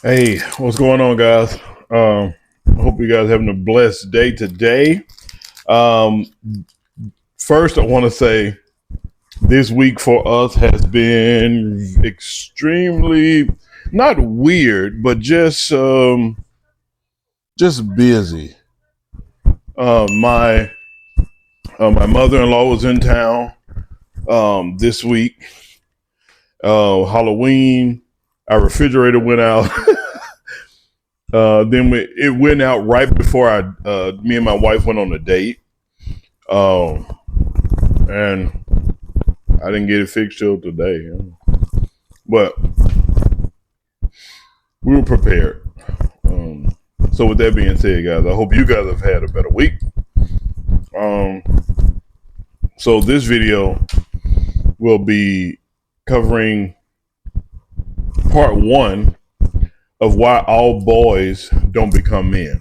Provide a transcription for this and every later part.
Hey, what's going on, guys? I hope you guys having a blessed day today. Um, First, I want to say this week for us has been extremely not weird, but just busy. My mother-in-law was in town this week. Halloween, our refrigerator went out. It went out right before me and my wife went on a date. Um, and I didn't get it fixed till today. But we were prepared. Um, so with that being said, guys, I hope you guys have had a better week. Um, so this video will be covering part one of why all boys don't become men,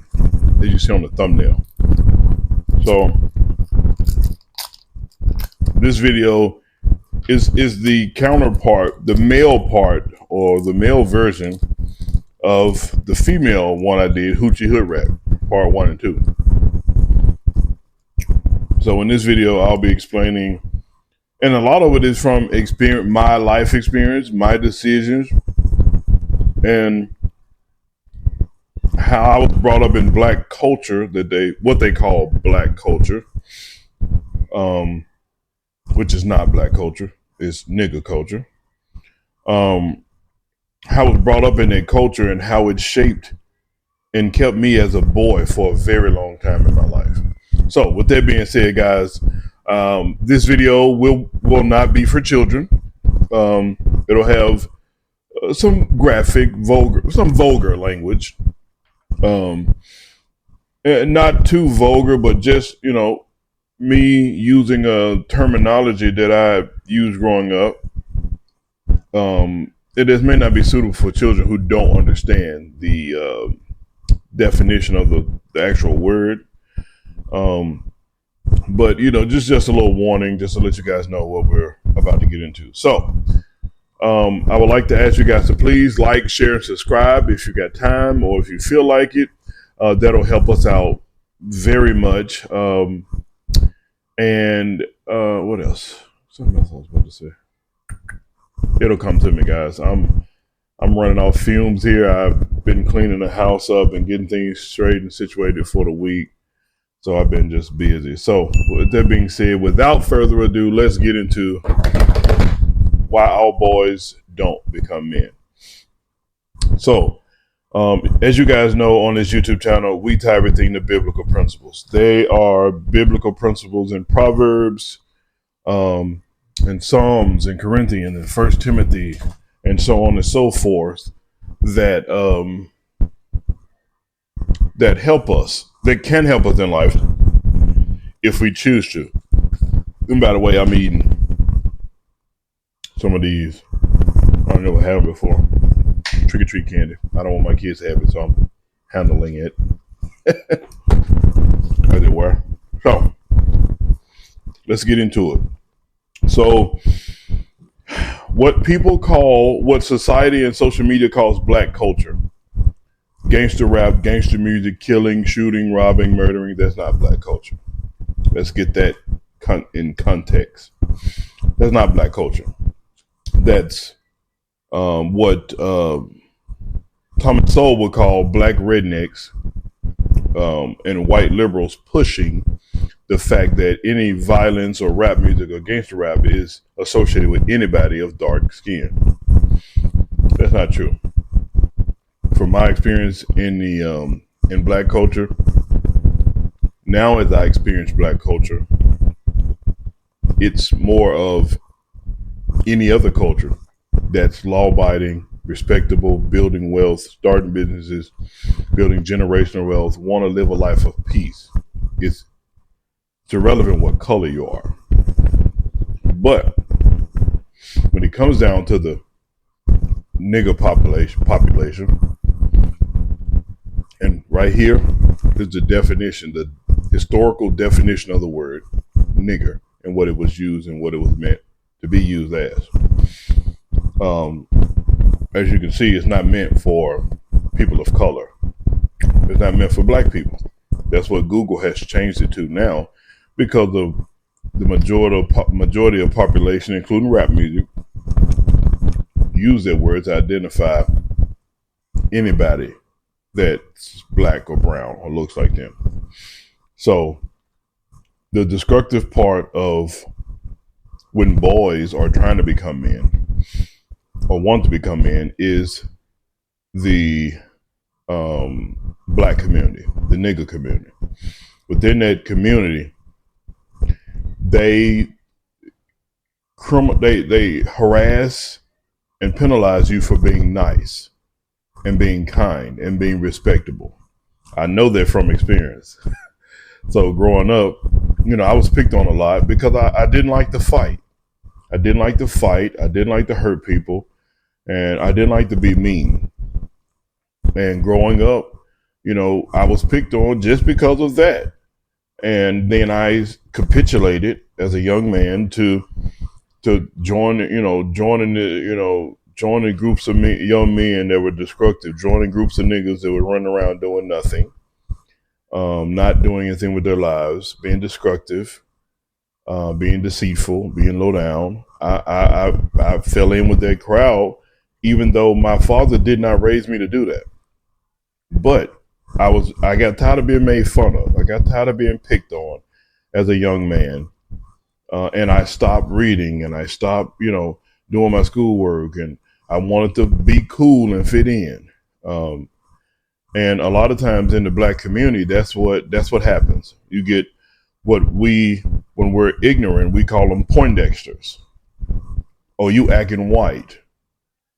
as you see on the thumbnail. So this video is the counterpart, the male part, or the male version of the female one I did, Hoochie Hood Rap, part 1 and 2. So in this video, I'll be explaining, and a lot of it is from experience, my life experience, my decisions, and how I was brought up in black culture, what they call black culture, which is not black culture, it's nigga culture. How I was brought up in that culture and how it shaped and kept me as a boy for a very long time in my life. So with that being said, guys, this video will not be for children. It'll have some vulgar language. Not too vulgar, but just, me using a terminology that I used growing up. It may not be suitable for children who don't understand the definition of the actual word. But just a little warning, just to let you guys know what we're about to get into. So, I would like to ask you guys to please like, share, and subscribe if you got time or if you feel like it. That'll help us out very much. And what else? Something else I was about to say. It'll come to me, guys. I'm running off fumes here. I've been cleaning the house up and getting things straight and situated for the week. So I've been just busy. So with that being said, without further ado, let's get into why all boys don't become men. So, as you guys know, on this YouTube channel, we tie everything to biblical principles. They are biblical principles in Proverbs, and Psalms and Corinthians and First Timothy and so on and so forth that help us, that can help us in life if we choose to. And by the way, I'm eating some of these. I don't never had them before. Trick or treat candy. I don't want my kids to have it, so I'm handling it as it were. So let's get into it. So what society and social media calls black culture, gangster rap, gangster music, killing, shooting, robbing, murdering, that's not black culture. Let's get that in context. That's not black culture. That's what Thomas Sowell would call black rednecks, and white liberals pushing the fact that any violence or rap music or gangster rap is associated with anybody of dark skin. That's not true. From my experience in black culture, now as I experience black culture, it's more of any other culture that's law-abiding, respectable, building wealth, starting businesses, building generational wealth, want to live a life of peace. It's irrelevant what color you are. But when it comes down to the nigger population, and right here is the definition, the historical definition of the word nigger and what it was used and what it was meant to be used as. As you can see, it's not meant for people of color. It's not meant for black people. That's what Google has changed it to now, because of the majority of population, including rap music, use that word to identify anybody that's black or brown or looks like them. So the destructive part of when boys are trying to become men or want to become men is the black community, the nigger community. Within that community, they harass and penalize you for being nice and being kind and being respectable. I know that from experience. So growing up, I was picked on a lot because I didn't like to fight. I didn't like to fight. I didn't like to hurt people. And I didn't like to be mean. And growing up, I was picked on just because of that. And then I capitulated as a young man to joining groups of young men that were destructive, joining groups of niggas that would run around doing nothing, not doing anything with their lives, being destructive, being deceitful, being low down. I fell in with that crowd, even though my father did not raise me to do that. But I got tired of being made fun of. I got tired of being picked on as a young man. And I stopped reading and I stopped, doing my schoolwork, and I wanted to be cool and fit in. And a lot of times in the black community, that's what happens. You get when we're ignorant, we call them Poindexters. Or you acting white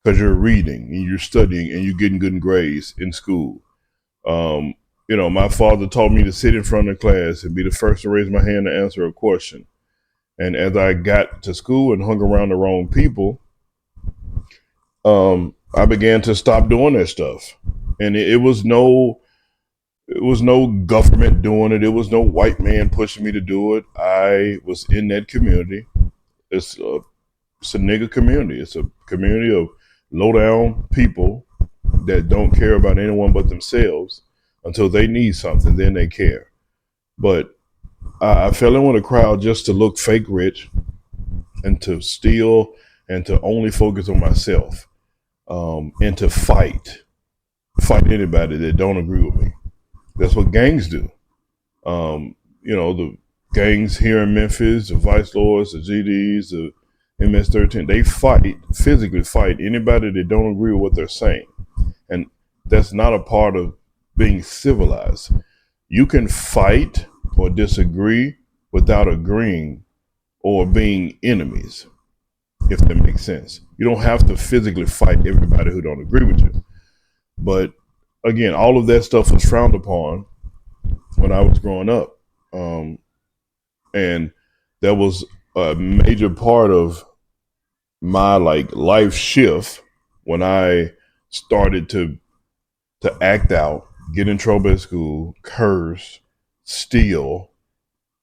because you're reading and you're studying and you're getting good grades in school. My father taught me to sit in front of the class and be the first to raise my hand to answer a question. And as I got to school and hung around the wrong people, I began to stop doing that stuff. And it was no government doing it. It was no white man pushing me to do it. I was in that community. It's a nigger community. It's a community of low down people that don't care about anyone but themselves until they need something. Then they care. But I fell in with a crowd just to look fake rich and to steal and to only focus on myself, and to fight anybody that don't agree with me. That's what gangs do. The gangs here in Memphis, the Vice Lords, the GDs, the MS-13, they physically fight anybody that don't agree with what they're saying. And that's not a part of being civilized. You can fight or disagree without agreeing or being enemies, if that makes sense. You don't have to physically fight everybody who don't agree with you. But again, all of that stuff was frowned upon when I was growing up. And that was a major part of my life shift when I started to act out, get in trouble at school, curse, steal.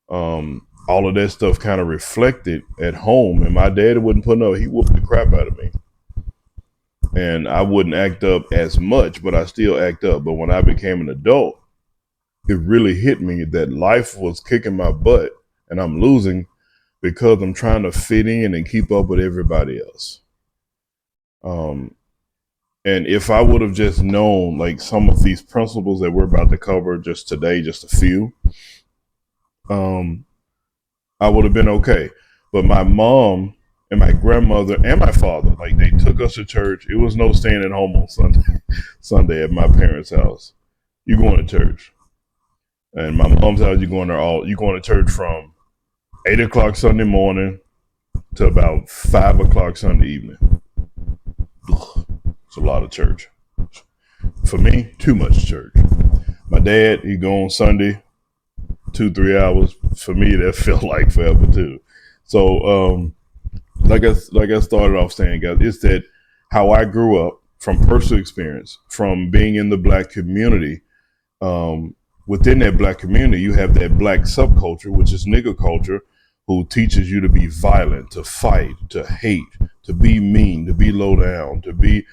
All of that stuff kind of reflected at home, and my dad wouldn't put he whooped the crap out of me. And I wouldn't act up as much, but I still act up. But when I became an adult, it really hit me that life was kicking my butt and I'm losing because I'm trying to fit in and keep up with everybody else. And if I would have just known some of these principles that we're about to cover just today, just a few, I would have been okay. But my mom and my grandmother and my father, they took us to church. It was no staying at home on Sunday at my parents' house. You going to church. And my mom's house, you going to church from 8 o'clock Sunday morning to about 5 o'clock Sunday evening. Ugh, it's a lot of church. For me, too much church. My dad, he go on Sunday, 2-3 hours. For me, that felt like forever too. So, like I started off saying, guys, it's that how I grew up from personal experience, from being in the black community. Within that black community, you have that black subculture, which is nigger culture, who teaches you to be violent, to fight, to hate, to be mean, to be low down, to be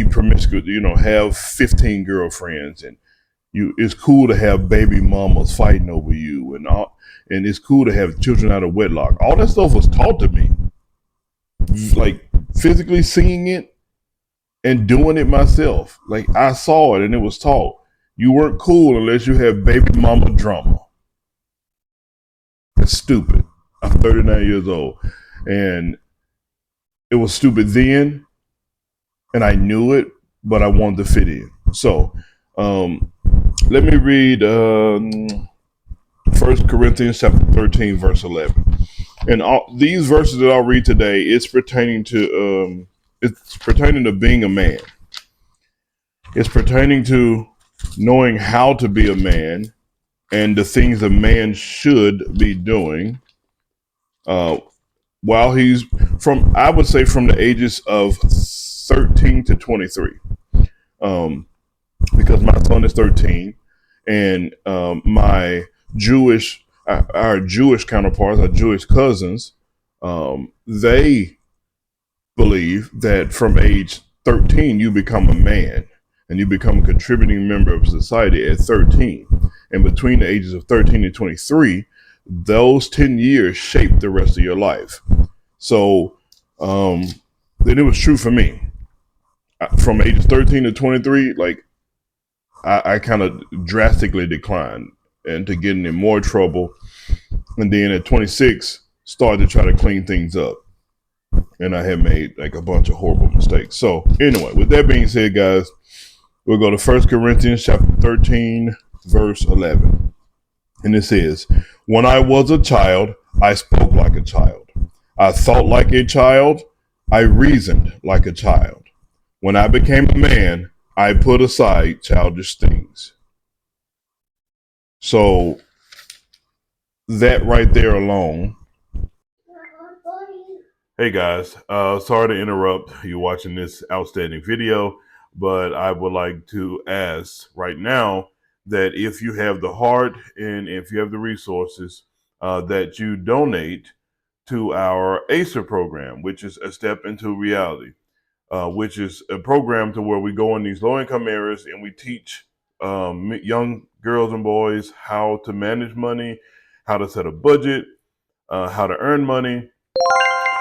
promiscuous, have 15 girlfriends, and it's cool to have baby mamas fighting over you, and it's cool to have children out of wedlock. All that stuff was taught to me, like physically seeing it and doing it myself. Like I saw it and it was taught. You weren't cool unless you had baby mama drama. It's stupid. I'm 39 years old, and it was stupid then, and I knew it, but I wanted to fit in. So, let me read 1 Corinthians chapter 13, verse 11. And these verses that I'll read today, it's pertaining to being a man. It's pertaining to knowing how to be a man and the things a man should be doing while he's I would say from the ages of 13 to 23. Because my son is 13, and our Jewish counterparts, our Jewish cousins, they believe that from age 13 you become a man and you become a contributing member of society at 13. And between the ages of 13 and 23, those 10 years shape the rest of your life. So then it was true for me. From ages 13 to 23, like I kind of drastically declined and to getting in more trouble. And then at 26, started to try to clean things up. And I had made like a bunch of horrible mistakes. So anyway, with that being said, guys, we'll go to 1 Corinthians chapter 13, verse 11. And it says, "When I was a child, I spoke like a child. I thought like a child. I reasoned like a child. When I became a man, I put aside childish things." So that right there alone. Hey guys, sorry to interrupt you watching this outstanding video, but I would like to ask right now that if you have the heart and if you have the resources, that you donate to our ACER program, which is A Step Into Reality, which is a program to where we go in these low-income areas and we teach young girls and boys how to manage money, how to set a budget, how to earn money,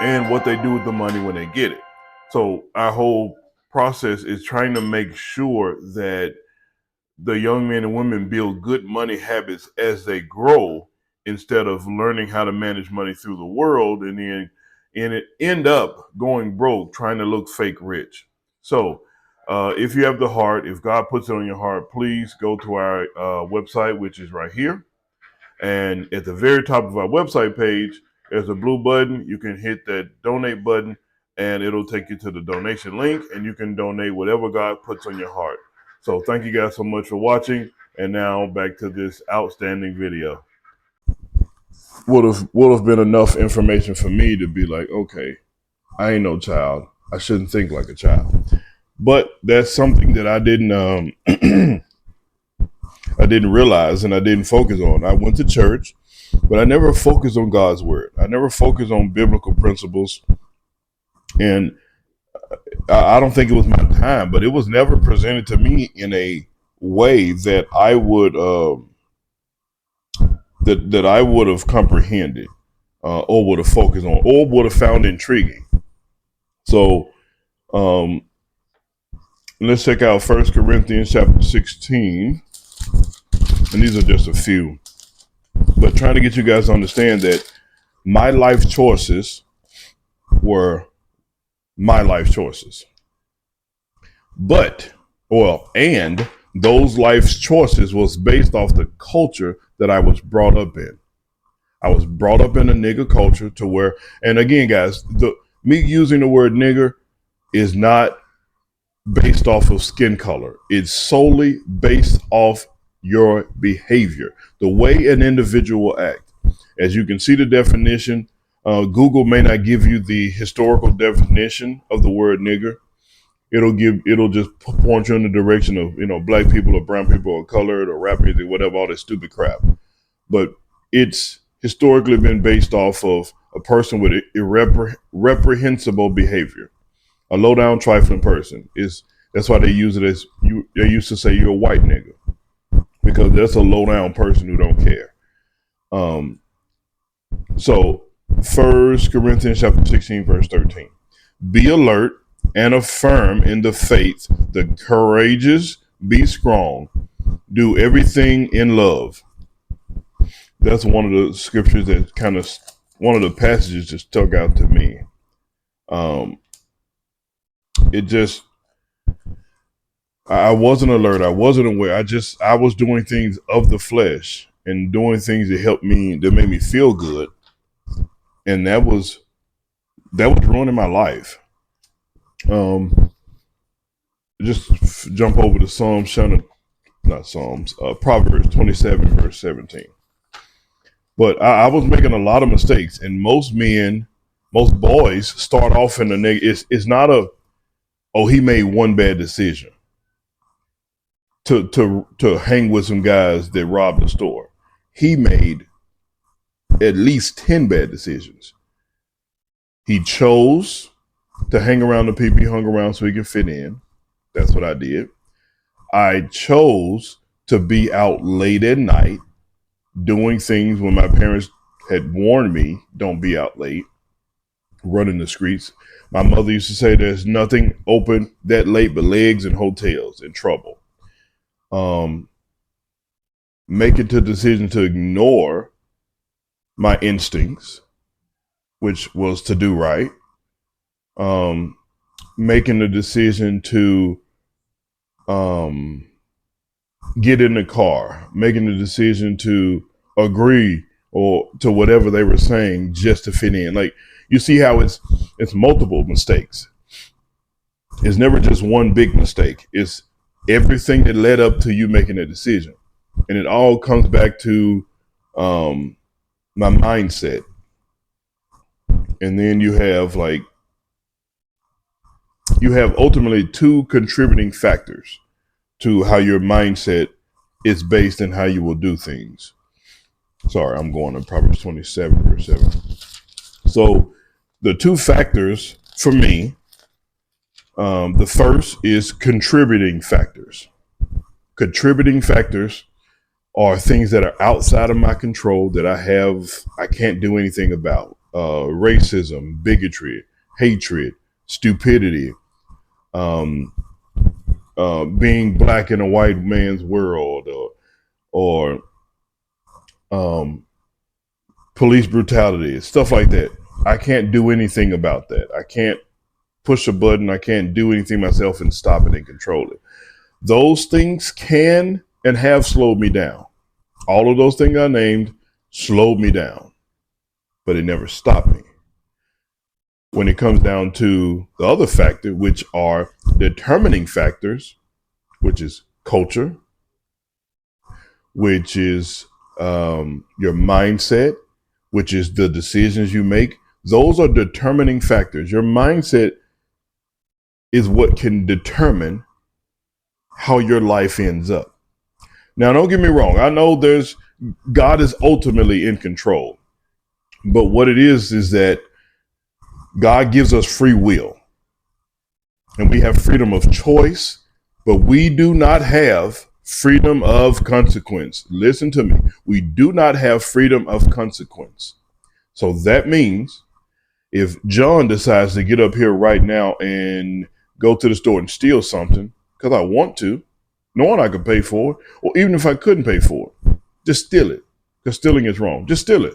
and what they do with the money when they get it. So our whole process is trying to make sure that the young men and women build good money habits as they grow, instead of learning how to manage money through the world and then end up going broke trying to look fake rich. So if you have the heart, if God puts it on your heart, please go to our website, which is right here. And at the very top of our website page, there's a blue button. You can hit that donate button and it'll take you to the donation link, and you can donate whatever God puts on your heart. So thank you guys so much for watching. And now back to this outstanding video. Would have been enough information for me to be like, okay, I ain't no child. I shouldn't think like a child. But that's something that I didn't I didn't realize and I didn't focus on. I went to church, but I never focused on God's word. I never focused on biblical principles. And I don't think it was my time, but it was never presented to me in a way that I would that I would have comprehended or would have focused on or would have found intriguing. So let's check out 1 Corinthians chapter 16. And these are just a few. But trying to get you guys to understand that my life choices were my life choices. And those life choices was based off the culture that I was brought up in. I was brought up in a nigger culture to where, and again, guys, me using the word nigger is not based off of skin color. It's solely based off your behavior, the way an individual will act. As you can see the definition, Google may not give you the historical definition of the word nigger. It'll just point you in the direction of, black people or brown people or colored or rap music, whatever, all that stupid crap. But it's historically been based off of a person with reprehensible behavior, a low down trifling person. Is That's why they use it as you. They used to say you're a white nigga because that's a low down person who don't care. So 1 Corinthians chapter 16 verse 13. Be alert and affirm in the faith, the courageous, be strong, do everything in love. That's one of the scriptures that one of the passages that stuck out to me. I wasn't alert. I wasn't aware. I was doing things of the flesh and doing things that helped me, that made me feel good. And that was ruining my life. Just jump over to Proverbs 27 verse 17. But I was making a lot of mistakes, and most boys start off in the negative. It's not he made one bad decision to hang with some guys that robbed the store. He made at least 10 bad decisions. He chose to hang around the people he hung around so he could fit in. That's what I did. I chose to be out late at night doing things when my parents had warned me, don't be out late, running the streets. My mother used to say there's nothing open that late but legs and hotels and trouble. Making the decision to ignore my instincts, which was to do right. Making the decision to get in the car, making the decision to agree or to whatever they were saying just to fit in. Like, you see how it's multiple mistakes. It's never just one big mistake. It's everything that led up to you making a decision. And it all comes back to my mindset. And then you have ultimately two contributing factors to how your mindset is based and how you will do things. Sorry, I'm going to Proverbs 27 verse 7. So the two factors for me, the first is contributing factors. Contributing factors are things that are outside of my control that I can't do anything about. Racism, bigotry, hatred, stupidity, being black in a white man's world, or police brutality, stuff like that. I can't do anything about that. I can't push a button. I can't do anything myself and stop it and control it. Those things can and have slowed me down. All of those things I named slowed me down, but it never stopped me. When it comes down to the other factor, which are determining factors, which is culture, which is your mindset, which is the decisions you make. Those are determining factors. Your mindset is what can determine how your life ends up. Now, don't get me wrong. I know God is ultimately in control, but what it is that God gives us free will, and we have freedom of choice, but we do not have freedom of consequence. Listen to me. We do not have freedom of consequence. So that means if John decides to get up here right now and go to the store and steal something because I want to, knowing I could pay for it, or even if I couldn't pay for it, just steal it, because stealing is wrong. Just steal it.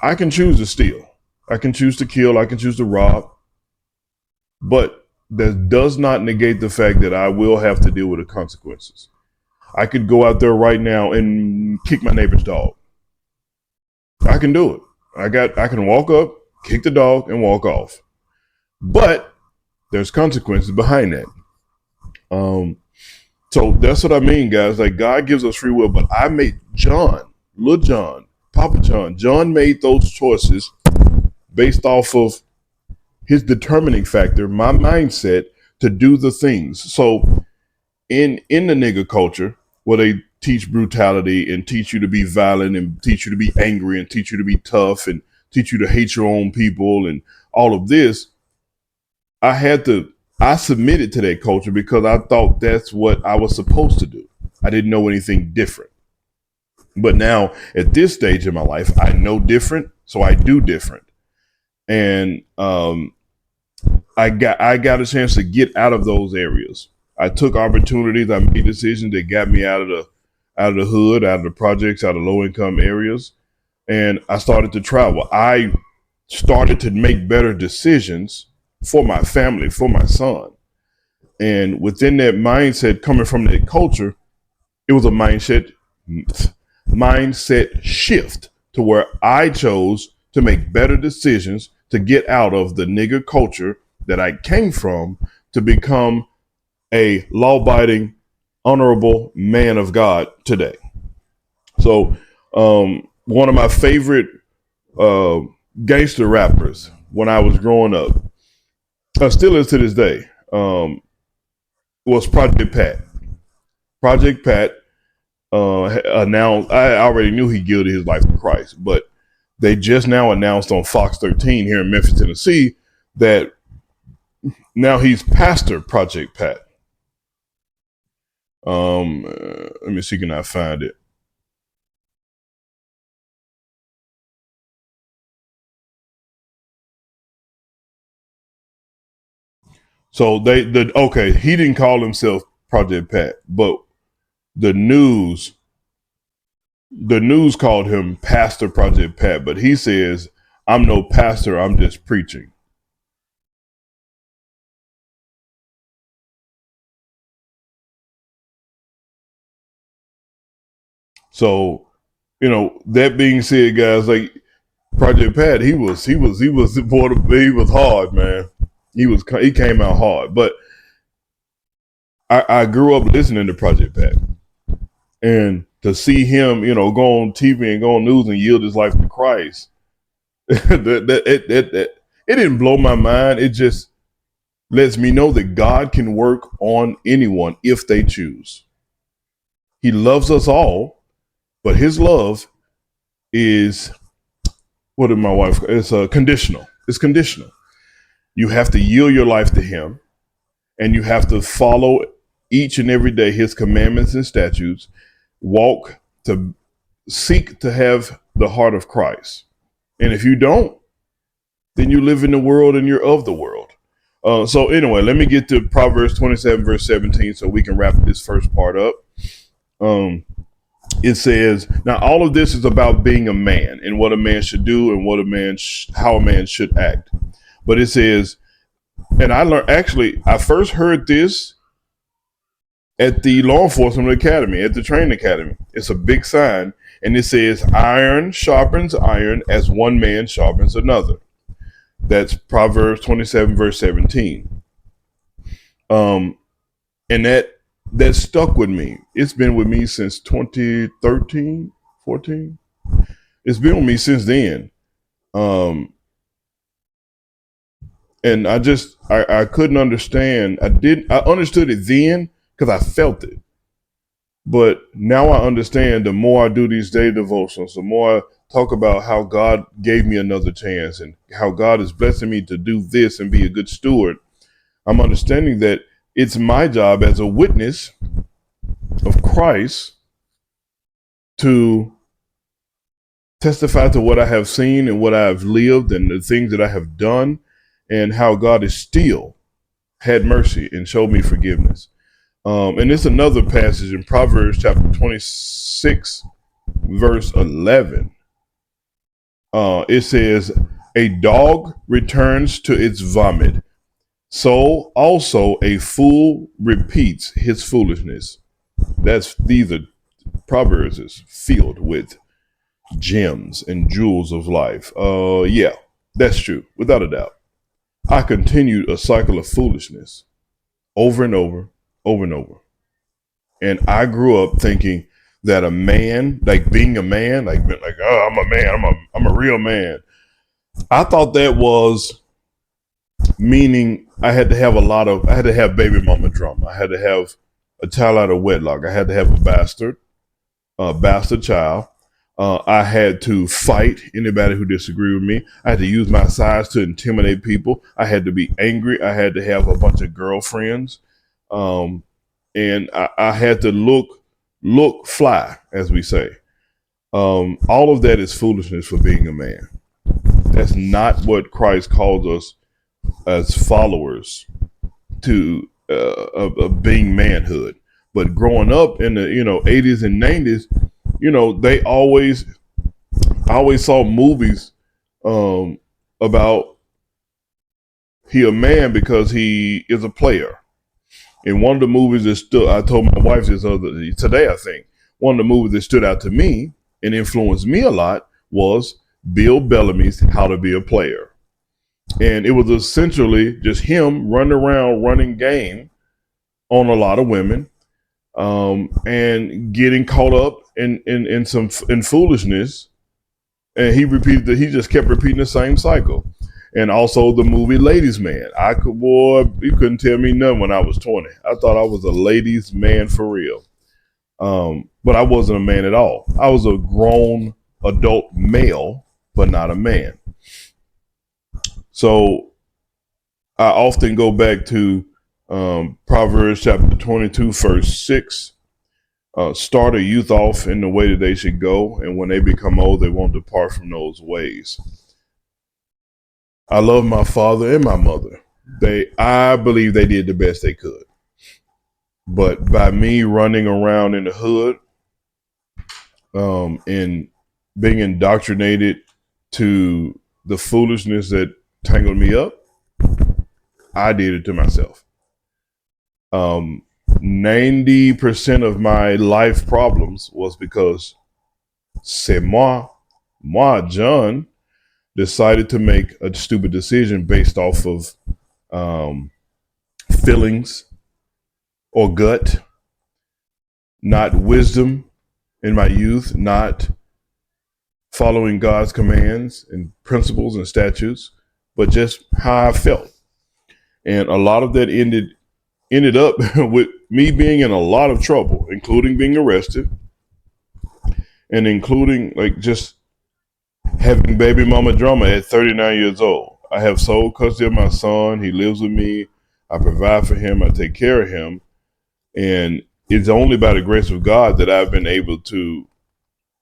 I can choose to steal. I can choose to kill. I can choose to rob. But that does not negate the fact that I will have to deal with the consequences. I could go out there right now and kick my neighbor's dog. I can do it. I can walk up, kick the dog, and walk off. But there's consequences behind that. So that's what I mean, guys. Like, God gives us free will, but I made Lil John, Papa John made those choices based off of his determining factor, my mindset to do the things. So in the nigga culture, where they teach brutality and teach you to be violent and teach you to be angry and teach you to be tough and teach you to hate your own people and all of this. I submitted to that culture because I thought that's what I was supposed to do. I didn't know anything different. But now at this stage in my life, I know different, so I do different. And I got a chance to get out of those areas. I took opportunities. I made decisions that got me out of the hood, out of the projects, out of low income areas, and I started to travel. I started to make better decisions for my family, for my son. And within that mindset, coming from that culture, it was a mindset shift to where I chose to make better decisions to get out of the nigger culture that I came from to become a law-abiding, honorable man of God today. So, one of my favorite gangster rappers when I was growing up, still is to this day, was Project Pat. Project Pat announced, I already knew he yielded his life to Christ, but they just now announced on Fox 13 here in Memphis, Tennessee, that now he's Pastor Project Pat. Let me see, can I find it? So okay, he didn't call himself Project Pat, but the news called him Pastor Project Pat, but he says, I'm no pastor, I'm just preaching. So, that being said, guys, like Project Pat, he was hard, man. He came out hard, but I grew up listening to Project Pat, and to see him, go on TV and go on news and yield his life to Christ, it didn't blow my mind. It just lets me know that God can work on anyone if they choose. He loves us all, but his love is, what did my wife, it's conditional. It's conditional. You have to yield your life to him, and you have to follow each and every day his commandments and statutes, walk to seek to have the heart of Christ. And if you don't, then you live in the world and you're of the world. So anyway, let me get to Proverbs 27, verse 17, so we can wrap this first part up. It says, now all of this is about being a man and what a man should do and what how a man should act. But it says, and I first heard this at the law enforcement academy, at the training academy. It's a big sign, and it says, iron sharpens iron as one man sharpens another. That's Proverbs 27, verse 17. And that stuck with me. It's been with me since 2013, 14. It's been with me since then. And I couldn't understand. I understood it then because I felt it. But now I understand, the more I do these day devotions, the more I talk about how God gave me another chance and how God is blessing me to do this and be a good steward. I'm understanding that it's my job as a witness of Christ to testify to what I have seen and what I have lived and the things that I have done, and how God has still had mercy and showed me forgiveness. And it's another passage in Proverbs chapter 26, verse 11. It says, a dog returns to its vomit, so also a fool repeats his foolishness. These are Proverbs is filled with gems and jewels of life. Yeah, that's true, without a doubt. I continued a cycle of foolishness over and over, over and over. And I grew up thinking that a man, like being a man, like oh, I'm a man, I'm a real man. I thought that was meaning I had to have baby mama drama. I had to have a child out of wedlock. I had to have a bastard child. I had to fight anybody who disagreed with me. I had to use my size to intimidate people. I had to be angry. I had to have a bunch of girlfriends, um, and I had to look fly, as we say. All of that is foolishness for being a man. That's not what Christ calls us as followers to of being manhood. But growing up in the 80s and 90s, they I always saw movies um, about he a man because he is a player. In one of the movies that stood, I told my wife this today, I think, one of the movies that stood out to me and influenced me a lot was Bill Bellamy's How to Be a Player. And it was essentially just him running around running game on a lot of women, and getting caught up in foolishness. And he just kept repeating the same cycle. And also the movie Ladies Man. You couldn't tell me nothing when I was 20. I thought I was a ladies man for real. But I wasn't a man at all. I was a grown adult male, but not a man. So I often go back to Proverbs chapter 22, verse 6. Start a youth off in the way that they should go, and when they become old, they won't depart from those ways. I love my father and my mother. I believe they did the best they could. But by me running around in the hood, and being indoctrinated to the foolishness that tangled me up, I did it to myself. 90% of my life problems was because c'est moi, John, decided to make a stupid decision based off of feelings or gut, not wisdom in my youth, not following God's commands and principles and statutes, but just how I felt. And a lot of that ended up with me being in a lot of trouble, including being arrested and including like just having baby mama drama at 39 years old. I have sole custody of my son. He lives with me. I provide for him. I take care of him. And it's only by the grace of God that I've been able to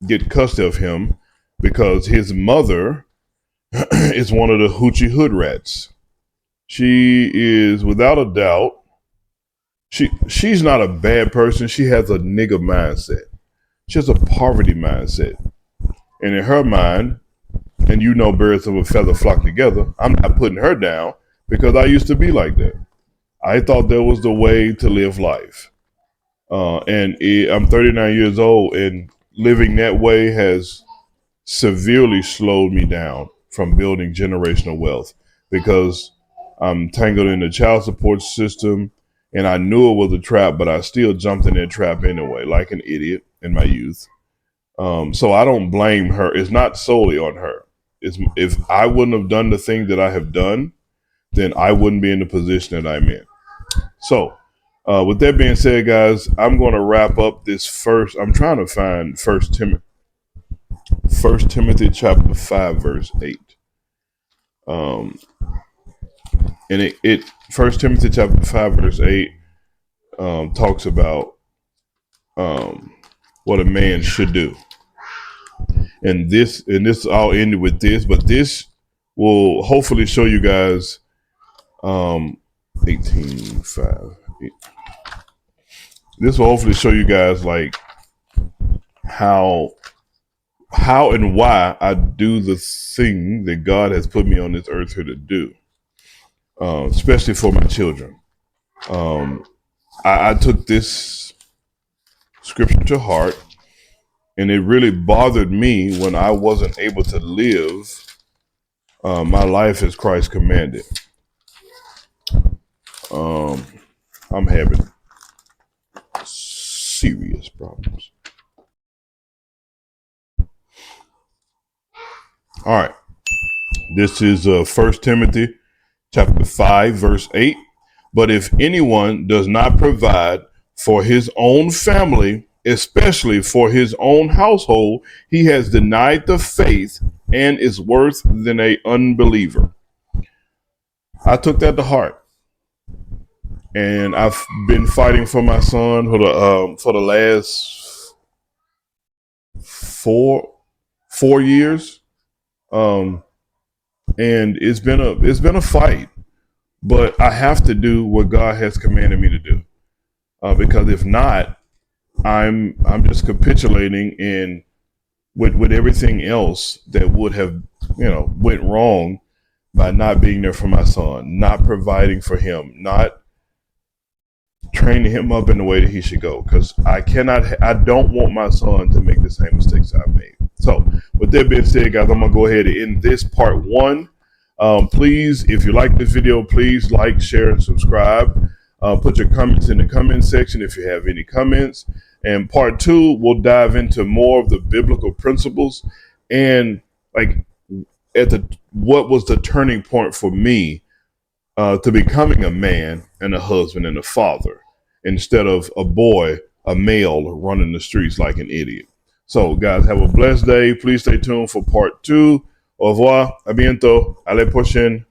get custody of him, because his mother is one of the hoochie hood rats. She is, without a doubt, she's not a bad person. She has a nigga mindset. She has a poverty mindset. And in her mind, and birds of a feather flock together, I'm not putting her down because I used to be like that. I thought that was the way to live life. I'm 39 years old, and living that way has severely slowed me down from building generational wealth, because I'm tangled in the child support system, and I knew it was a trap, but I still jumped in that trap anyway, like an idiot in my youth. So I don't blame her. It's not solely on her. If I wouldn't have done the thing that I have done, then I wouldn't be in the position that I'm in. So with that being said, guys, I'm going to wrap up this first. I'm trying to find First Timothy chapter 5, verse 8. And it First Timothy chapter 5, verse 8 talks about what a man should do. And this I'll end with this, but this will hopefully show you guys 18:5. This will hopefully show you guys like how and why I do the thing that God has put me on this earth here to do, especially for my children. I took this scripture to heart, and it really bothered me when I wasn't able to live my life as Christ commanded. I'm having serious problems. All right. This is 1 Timothy chapter 5, verse 8. But if anyone does not provide for his own family especially for his own household, he has denied the faith and is worse than a unbeliever. I took that to heart, and I've been fighting for my son for the last four years, and it's been a fight. But I have to do what God has commanded me to do, because if not, I'm just capitulating in with everything else that would have went wrong by not being there for my son, not providing for him, not training him up in the way that he should go. Because I don't want my son to make the same mistakes I made. So with that being said, guys, I'm gonna go ahead and end this part one. Please, if you like this video, please like, share, and subscribe. Put your comments in the comment section if you have any comments. And part two, we'll dive into more of the biblical principles and like what was the turning point for me to becoming a man and a husband and a father instead of a male running the streets like an idiot. So, guys, have a blessed day. Please stay tuned for part two. Au revoir. À bientôt. À la prochaine.